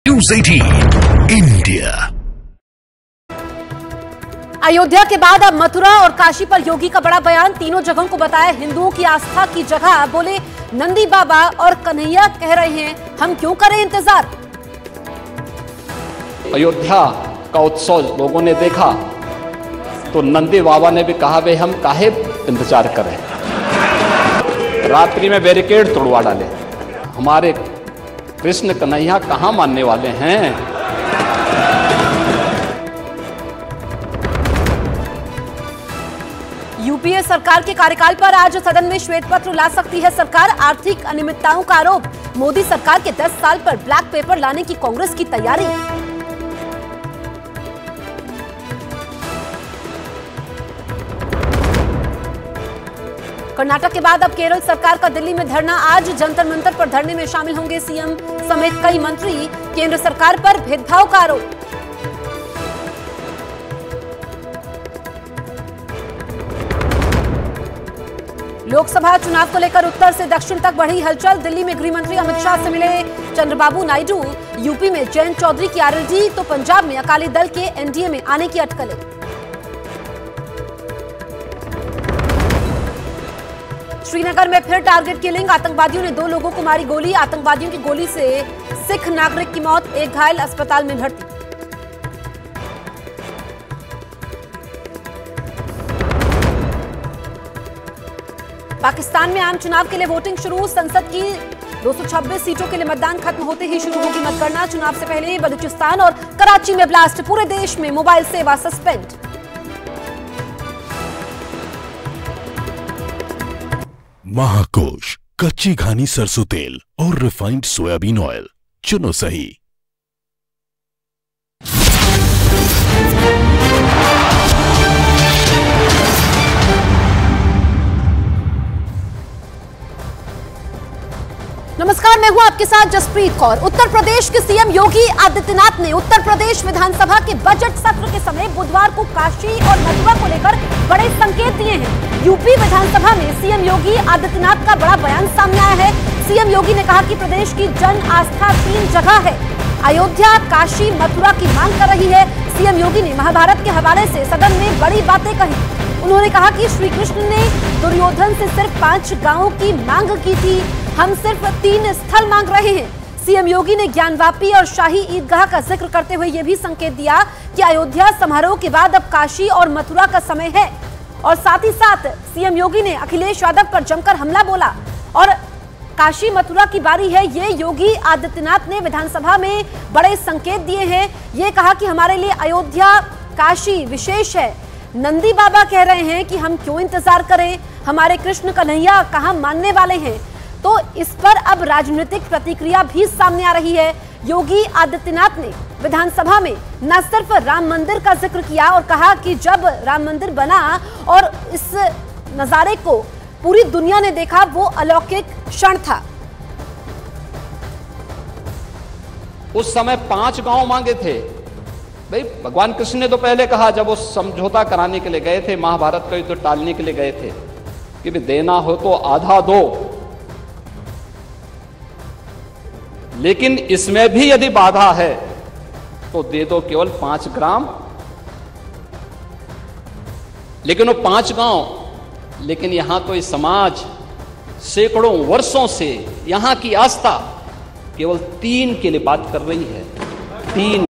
News 18 India. Ayodhya के बाद अब मथुरा और काशी पर योगी का बड़ा बयान। तीनों जगहों को बताया हिंदुओं की आस्था की जगह। बोले नंदी बाबा और कन्हैया कह रहे हैं हम क्यों करें इंतजार। अयोध्या का उत्सव लोगों ने देखा तो नंदी बाबा ने भी कहा भाई हम काहे इंतजार करें। रात्रि में बैरिकेड तोड़वा डाले। हमारे कृष्ण कन्हैया कहां मानने वाले हैं। यूपीए सरकार के कार्यकाल पर आज सदन में श्वेत पत्र ला सकती है सरकार। आर्थिक अनियमितताओं का आरोप। मोदी सरकार के 10 साल पर ब्लैक पेपर लाने की कांग्रेस की तैयारी। कर्नाटक के बाद अब केरल सरकार का दिल्ली में धरना। आज जंतर मंतर पर धरने में शामिल होंगे सीएम समेत कई मंत्री। केंद्र सरकार पर भेदभाव का आरोप। लोकसभा चुनाव को लेकर उत्तर से दक्षिण तक बढ़ी हलचल। दिल्ली में गृह मंत्री अमित शाह से मिले चंद्रबाबू नायडू। यूपी में जयंत चौधरी की आरएलडी तो पंजाब में अकाली दल के एनडीए में आने की अटकलें। श्रीनगर में फिर टारगेट किलिंग। आतंकवादियों ने 2 लोगों को मारी गोली। आतंकवादियों की गोली से सिख नागरिक की मौत, एक घायल अस्पताल में भर्ती। पाकिस्तान में आम चुनाव के लिए वोटिंग शुरू। संसद की 226 सीटों के लिए मतदान खत्म होते ही शुरू होगी मतगणना। चुनाव से पहले बलूचिस्तान और कराची में ब्लास्ट। पूरे देश में मोबाइल सेवा सस्पेंड। महाकोश कच्ची घानी सरसों तेल और रिफाइंड सोयाबीन ऑयल चुनो सही। नमस्कार, मैं हूं आपके साथ जसप्रीत कौर। उत्तर प्रदेश के सीएम योगी आदित्यनाथ ने उत्तर प्रदेश विधानसभा के बजट सत्र के समय बुधवार को काशी और मथुरा को लेकर बड़े संकेत दिए हैं। यूपी विधानसभा में सीएम योगी आदित्यनाथ का बड़ा बयान सामने आया है। सीएम योगी ने कहा कि प्रदेश की जन आस्था 3 जगह है। अयोध्या, काशी, मथुरा की मांग कर रही है। सीएम योगी ने महाभारत के हवाले से सदन में बड़ी बातें कही। उन्होंने कहा कि श्री कृष्ण ने दुर्योधन से सिर्फ 5 गांवों की मांग की थी, हम सिर्फ 3 स्थल मांग रहे हैं। सीएम योगी ने ज्ञानवापी और शाही ईदगाह का जिक्र करते हुए यह भी संकेत दिया कि अयोध्या समारोह के बाद अब काशी और मथुरा का समय है। और साथ ही साथ सीएम योगी ने अखिलेश यादव पर जमकर हमला बोला और काशी मथुरा की बारी है। ये योगी आदित्यनाथ ने विधानसभा में बड़े संकेत दिए हैं। ये कहा कि हमारे लिए अयोध्या, काशी विशेष है। नंदी बाबा कह रहे हैं कि हम क्यों इंतजार करें, हमारे कृष्ण कन्हैया कहां मानने वाले हैं। तो इस पर अब राजनीतिक प्रतिक्रिया भी सामने आ रही है। योगी आदित्यनाथ ने विधानसभा में न सिर्फ राम मंदिर का जिक्र किया और कहा कि जब राम मंदिर बना और इस नजारे को पूरी दुनिया ने देखा, वो अलौकिक क्षण था। उस समय 5 गांव मांगे थे। भाई भगवान कृष्ण ने तो पहले कहा जब वो समझौता कराने के लिए गए थे, महाभारत का युद्ध टालने के लिए गए थे कि भी देना हो तो आधा दो, लेकिन इसमें भी यदि बाधा है तो दे दो केवल 5 ग्राम। लेकिन वो 5 गांव, लेकिन यहां तो इस समाज सैकड़ों वर्षों से यहां की आस्था केवल 3 के लिए बात कर रही है। 3